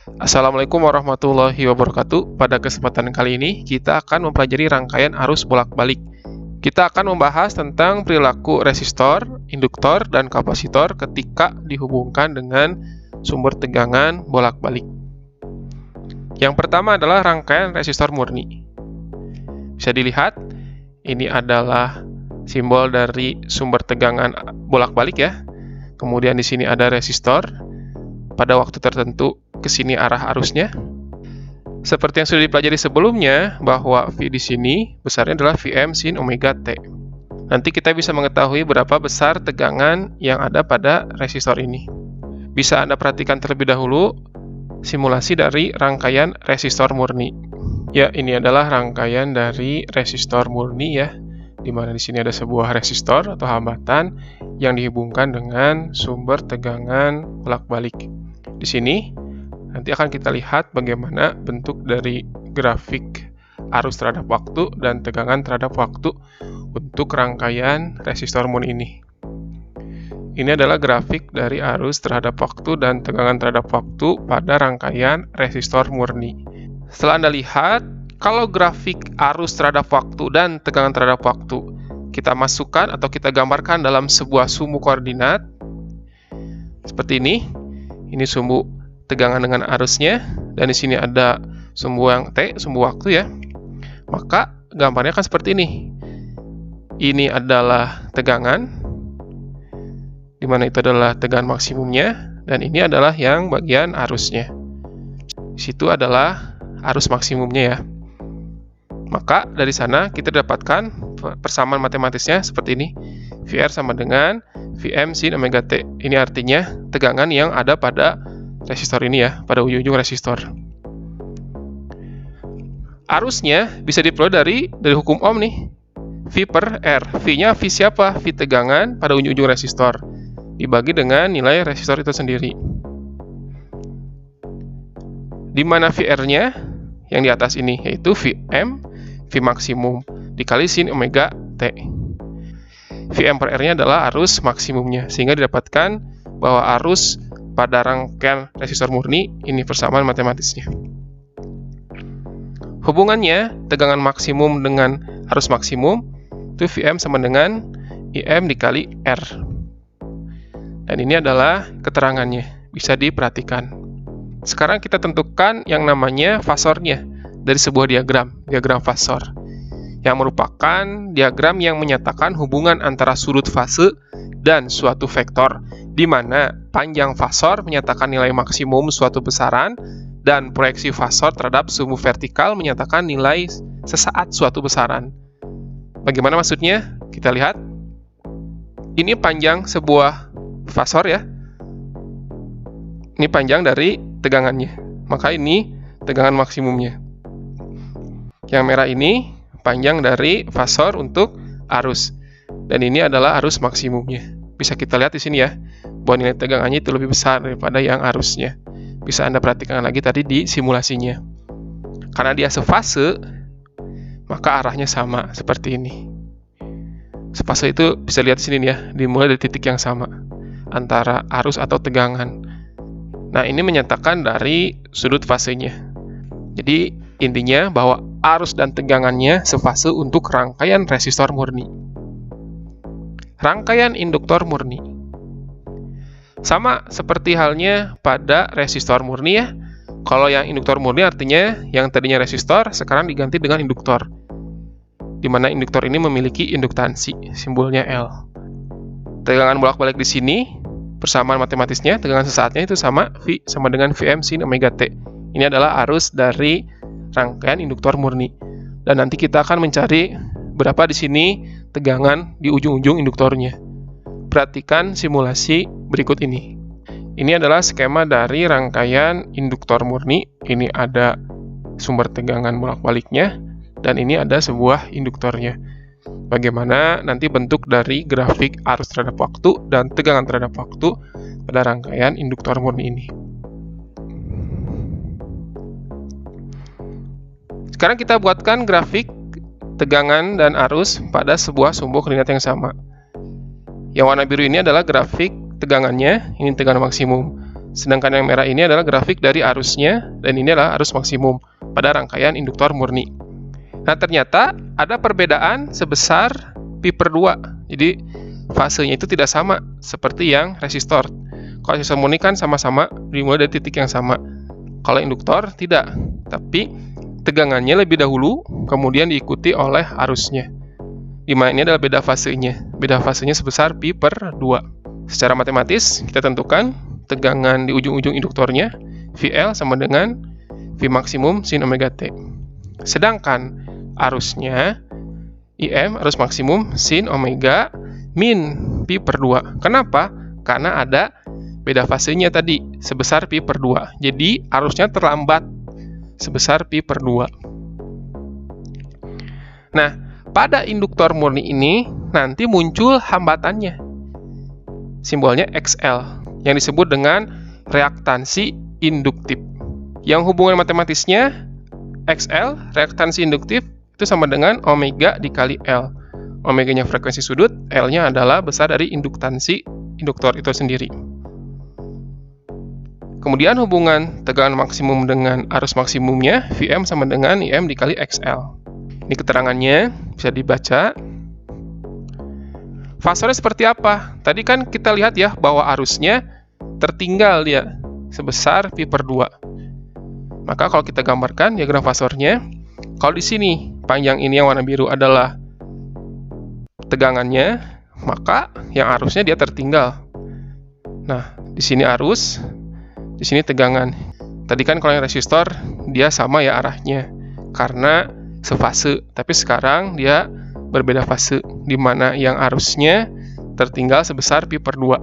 Assalamualaikum warahmatullahi wabarakatuh. Pada kesempatan kali ini, kita akan mempelajari rangkaian arus bolak-balik. Kita akan membahas tentang perilaku resistor, induktor, dan kapasitor ketika dihubungkan dengan sumber tegangan bolak-balik. Yang pertama adalah rangkaian resistor murni. Bisa dilihat, ini adalah simbol dari sumber tegangan bolak-balik ya. Kemudian di sini ada resistor. Pada waktu tertentu ke sini arah arusnya. Seperti yang sudah dipelajari sebelumnya, bahwa V di sini besarnya adalah Vm sin omega T. Nanti kita bisa mengetahui berapa besar tegangan yang ada pada resistor ini. Bisa Anda perhatikan terlebih dahulu simulasi dari rangkaian resistor murni. Ya, ini adalah rangkaian dari resistor murni ya, di mana di sini ada sebuah resistor atau hambatan yang dihubungkan dengan sumber tegangan bolak-balik. Di sini nanti akan kita lihat bagaimana bentuk dari grafik arus terhadap waktu dan tegangan terhadap waktu untuk rangkaian resistor murni ini. Ini adalah grafik dari arus terhadap waktu dan tegangan terhadap waktu pada rangkaian resistor murni. Setelah Anda lihat, kalau grafik arus terhadap waktu dan tegangan terhadap waktu kita masukkan atau kita gambarkan dalam sebuah sumbu koordinat seperti ini. Ini sumbu tegangan dengan arusnya, dan di sini ada sumbu yang T, sumbu waktu ya. Maka gambarnya akan seperti ini. Ini adalah tegangan, di mana itu adalah tegangan maksimumnya, dan ini adalah yang bagian arusnya. Di situ adalah arus maksimumnya ya. Maka dari sana kita dapatkan persamaan matematisnya seperti ini. VR sama dengan Vm sin omega T. Ini artinya tegangan yang ada pada resistor ini ya, pada ujung-ujung resistor. Arusnya bisa diperoleh dari hukum Ohm nih. V per R. V-nya V siapa? V tegangan pada ujung-ujung resistor. Dibagi dengan nilai resistor itu sendiri. Di mana VR-nya? Yang di atas ini, yaitu Vm, V maksimum, dikali sin omega T. Vm per R-nya adalah arus maksimumnya, sehingga didapatkan bahwa arus pada rangkaian resistor murni ini persamaan matematisnya. Hubungannya tegangan maksimum dengan arus maksimum itu Vm sama dengan Im dikali R. Dan ini adalah keterangannya, bisa diperhatikan. Sekarang kita tentukan yang namanya fasornya dari sebuah diagram fasor, yang merupakan diagram yang menyatakan hubungan antara sudut fase dan suatu vektor, di mana panjang fasor menyatakan nilai maksimum suatu besaran dan proyeksi fasor terhadap sumbu vertikal menyatakan nilai sesaat suatu besaran. Bagaimana maksudnya? Kita lihat. Ini panjang sebuah fasor ya. Ini panjang dari tegangannya. Maka ini tegangan maksimumnya. Yang merah ini panjang dari fasor untuk arus, dan ini adalah arus maksimumnya. Bisa kita lihat di sini ya, bahwa nilai tegangannya itu lebih besar daripada yang arusnya. Bisa Anda perhatikan lagi tadi di simulasinya. Karena dia sefase, maka arahnya sama seperti ini. Sefase itu bisa lihat di sini ya, dimulai dari titik yang sama antara arus atau tegangan. Nah, ini menyatakan dari sudut fasenya. Jadi intinya bahwa arus dan tegangannya sefase untuk rangkaian resistor murni. Rangkaian induktor murni. Sama seperti halnya pada resistor murni ya. Kalau yang induktor murni artinya yang tadinya resistor sekarang diganti dengan induktor. Di mana induktor ini memiliki induktansi, simbolnya L. Tegangan bolak-balik di sini persamaan matematisnya, tegangan sesaatnya itu sama V sama dengan Vm sin omega T. Ini adalah arus dari rangkaian induktor murni. Dan nanti kita akan mencari berapa di sini tegangan di ujung-ujung induktornya. Perhatikan simulasi berikut ini. Ini adalah skema dari rangkaian induktor murni. Ini ada sumber tegangan bolak-baliknya, dan ini ada sebuah induktornya. Bagaimana nanti bentuk dari grafik arus terhadap waktu dan tegangan terhadap waktu pada rangkaian induktor murni ini. Sekarang kita buatkan grafik tegangan dan arus pada sebuah sumbu koordinat yang sama. Yang warna biru ini adalah grafik tegangannya, ini tegangan maksimum. Sedangkan yang merah ini adalah grafik dari arusnya, dan ini adalah arus maksimum pada rangkaian induktor murni. Nah, ternyata ada perbedaan sebesar pi/2. Jadi, fasenya itu tidak sama seperti yang resistor. Kalau resistor murni kan sama-sama dimulai dari titik yang sama. Kalau induktor tidak, tapi tegangannya lebih dahulu, kemudian diikuti oleh arusnya. Di mana ini adalah beda fasenya. Beda fasenya sebesar pi/2. Secara matematis, kita tentukan tegangan di ujung-ujung induktornya, VL sama dengan V maksimum sin omega T. Sedangkan arusnya, IM, arus maksimum sin omega min pi/2. Kenapa? Karena ada beda fasenya tadi, sebesar pi/2. Jadi, arusnya terlambat sebesar pi/2. Nah, pada induktor murni ini nanti muncul hambatannya. Simbolnya XL, yang disebut dengan reaktansi induktif. Yang hubungan matematisnya, XL, reaktansi induktif, itu sama dengan omega dikali L. Omeganya frekuensi sudut, L-nya adalah besar dari induktansi induktor itu sendiri. Kemudian hubungan tegangan maksimum dengan arus maksimumnya, Vm sama dengan IM dikali XL. Ini keterangannya, bisa dibaca. Fasornya seperti apa? Tadi kan kita lihat ya, bahwa arusnya tertinggal dia sebesar pi/2. Maka kalau kita gambarkan diagram fasornya, kalau di sini panjang ini yang warna biru adalah tegangannya, maka yang arusnya dia tertinggal. Nah, di sini arus, di sini tegangan. Tadi kan kalau yang resistor dia sama ya arahnya, karena sefase. Tapi sekarang dia berbeda fase, di mana yang arusnya tertinggal sebesar pi/2.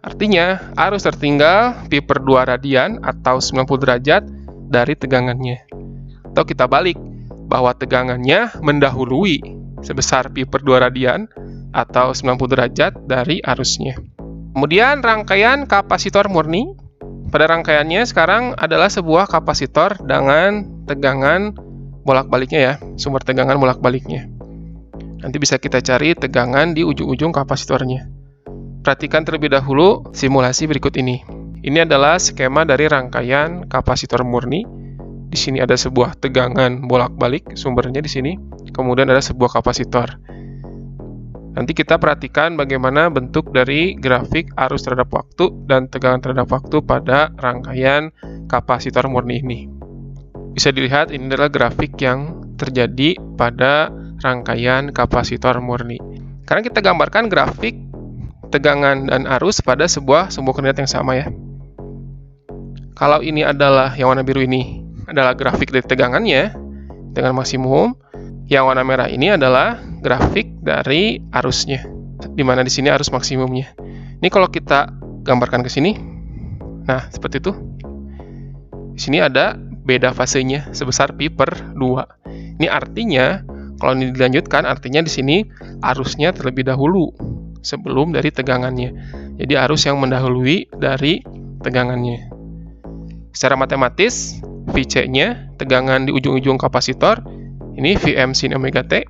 Artinya, arus tertinggal pi/2 radian atau 90 derajat dari tegangannya. Atau kita balik, bahwa tegangannya mendahului sebesar pi/2 radian atau 90 derajat dari arusnya. Kemudian rangkaian kapasitor murni. Pada rangkaiannya sekarang adalah sebuah kapasitor dengan tegangan bolak-baliknya ya, sumber tegangan bolak-baliknya. Nanti bisa kita cari tegangan di ujung-ujung kapasitornya. Perhatikan terlebih dahulu simulasi berikut ini. Ini adalah skema dari rangkaian kapasitor murni. Di sini ada sebuah tegangan bolak-balik, sumbernya di sini. Kemudian ada sebuah kapasitor. Nanti kita perhatikan bagaimana bentuk dari grafik arus terhadap waktu dan tegangan terhadap waktu pada rangkaian kapasitor murni ini. Bisa dilihat ini adalah grafik yang terjadi pada rangkaian kapasitor murni. Sekarang kita gambarkan grafik tegangan dan arus pada sebuah sumbu koordinat yang sama ya. Kalau ini adalah yang warna biru ini adalah grafik dari tegangannya, tegangan maksimum. Yang warna merah ini adalah grafik dari arusnya, di mana di sini arus maksimumnya. Ini kalau kita gambarkan ke sini, nah seperti itu. Di sini ada beda fasenya sebesar pi/2. Ini artinya kalau ini dilanjutkan, artinya di sini arusnya terlebih dahulu sebelum dari tegangannya. Jadi arus yang mendahului dari tegangannya. Secara matematis, Vc-nya tegangan di ujung-ujung kapasitor ini Vm sin omega T.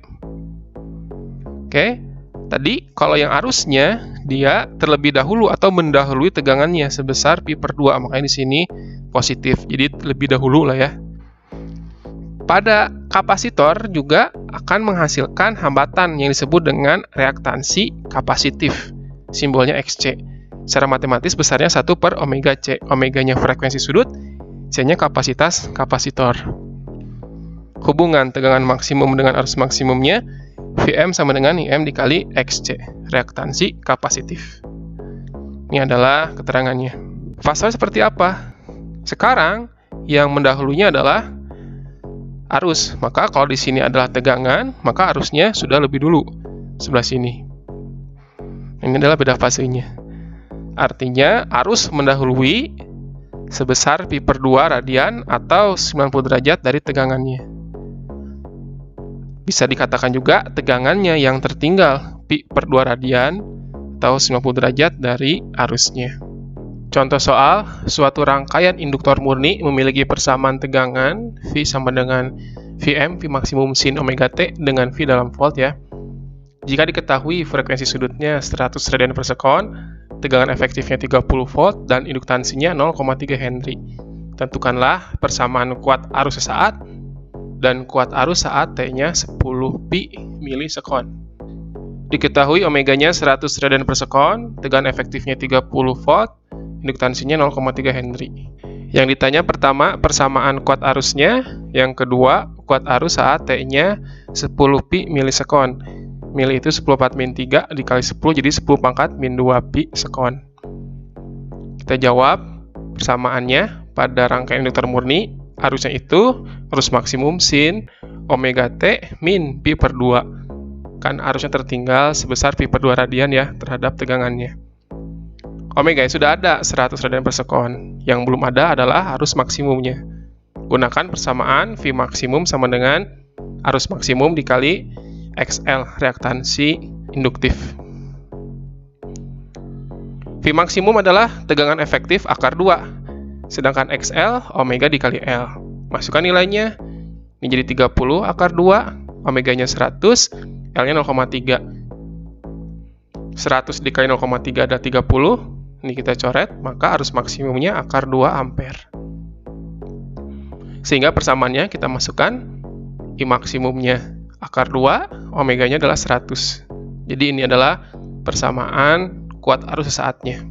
Oke, tadi kalau yang arusnya dia terlebih dahulu atau mendahului tegangannya sebesar pi/2, makanya di sini positif. Jadi lebih dahulu lah ya. Pada kapasitor juga akan menghasilkan hambatan yang disebut dengan reaktansi kapasitif. Simbolnya Xc. Secara matematis besarnya 1/omega C. Omeganya frekuensi sudut, C-nya kapasitas kapasitor. Hubungan tegangan maksimum dengan arus maksimumnya, Vm sama dengan IM dikali Xc, reaktansi kapasitif. Ini adalah keterangannya. Fase seperti apa? Sekarang, yang mendahulunya adalah arus. Maka kalau di sini adalah tegangan, maka arusnya sudah lebih dulu, sebelah sini. Ini adalah beda fasenya. Artinya, arus mendahului sebesar pi/2 radian atau 90 derajat dari tegangannya. Bisa dikatakan juga tegangannya yang tertinggal pi/2 radian atau 90 derajat dari arusnya. Contoh soal, suatu rangkaian induktor murni memiliki persamaan tegangan V sama dengan Vm, V maksimum sin omega T dengan V dalam volt ya. Jika diketahui frekuensi sudutnya 100 radian per sekon, tegangan efektifnya 30 volt, dan induktansinya 0,3 Henry. Tentukanlah persamaan kuat arus sesaat dan kuat arus saat T-nya 10 pi milisekon. Diketahui omeganya 100 radian per sekon, tegangan efektifnya 30 volt, induktansinya 0,3 Henry. Yang ditanya pertama persamaan kuat arusnya, yang kedua kuat arus saat T-nya 10 pi milisekon. Mili itu 10 / min 3 dikali 10, jadi 10 pangkat min 2 pi sekon. Kita jawab persamaannya pada rangkaian induktor murni, arusnya itu arus maksimum sin omega T min pi per 2. Kan arusnya tertinggal sebesar pi per 2 radian ya terhadap tegangannya. Omega sudah ada 100 radian per sekon. Yang belum ada adalah arus maksimumnya. Gunakan persamaan V maksimum sama dengan arus maksimum dikali XL, reaktansi induktif. V maksimum adalah tegangan efektif akar 2. Sedangkan XL, omega dikali L. Masukkan nilainya. Ini jadi 30 akar 2, omeganya 100, L-nya 0,3. 100 dikali 0,3 ada 30. Ini kita coret, maka arus maksimumnya akar 2 ampere. Sehingga persamaannya kita masukkan, I maksimumnya akar 2, omeganya adalah 100. Jadi ini adalah persamaan kuat arus sesaatnya.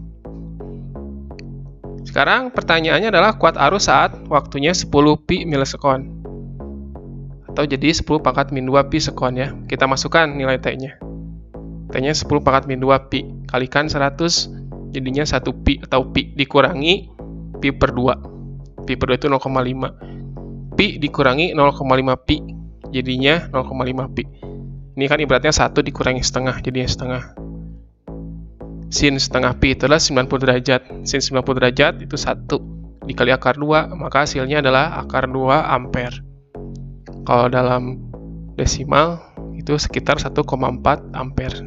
Sekarang pertanyaannya adalah kuat arus saat waktunya 10 pi milisekon. Atau jadi 10 pangkat min 2 pi sekon ya. Kita masukkan nilai T-nya. T-nya 10 pangkat min 2 pi. Kalikan 100, jadinya 1 pi atau pi dikurangi pi per 2. Pi per 2 itu 0,5. Pi dikurangi 0,5 pi, jadinya 0,5 pi. Ini kan ibaratnya 1 dikurangi setengah, jadinya setengah. Sin setengah pi itu adalah 90 derajat. Sin 90 derajat itu 1 dikali akar 2, maka hasilnya adalah akar 2 ampere. Kalau dalam desimal itu sekitar 1,4 ampere.